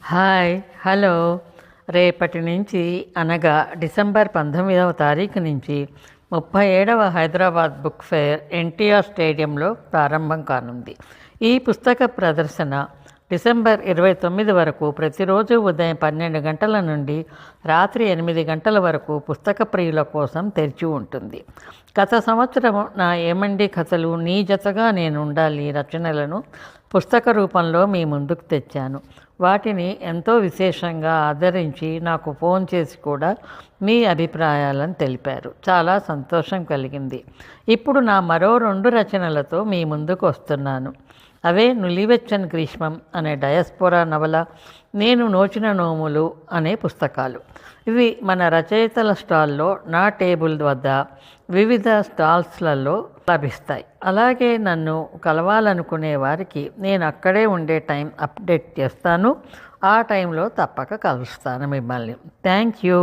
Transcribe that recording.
Hi hello. రేపటి నుంచి అనగా డిసెంబర్ 19వ తారీఖు నుంచి 37వ హైదరాబాద్ బుక్ ఫెయిర్ ఎన్టీఆర్ స్టేడియంలో ప్రారంభం కానుంది. ఈ పుస్తక ప్రదర్శన డిసెంబర్ 29 వరకు ప్రతిరోజు ఉదయం 12 గంటల నుండి రాత్రి 8 గంటల వరకు పుస్తక ప్రియుల కోసం తెరిచి ఉంటుంది. గత సంవత్సరం నా ఏమండి కథలు నీ జతగా నేను ఉండాలి రచనలను పుస్తక రూపంలో మీ ముందుకు తెచ్చాను. వాటిని ఎంతో విశేషంగా ఆదరించి నాకు ఫోన్ చేసి కూడా మీ అభిప్రాయాలను తెలిపారు. చాలా సంతోషం కలిగింది. ఇప్పుడు నా మరో 2 రచనలతో మీ ముందుకు వస్తున్నాను. అవే నులివెచ్చని గ్రీష్మం అనే డయాస్పోరా నవల, నేను నోచిన నోములు అనే పుస్తకాలు. ఇవి మన రచయితల స్టాల్లో నా టేబుల్ వద్ద వివిధ స్టాల్స్లలో లభిస్తాయి. అలాగే నన్ను కలవాలనుకునే వారికి నేను అక్కడే ఉండే టైం అప్డేట్ చేస్తాను. ఆ టైంలో తప్పక కలుస్తాను మిమ్మల్ని. Thank you.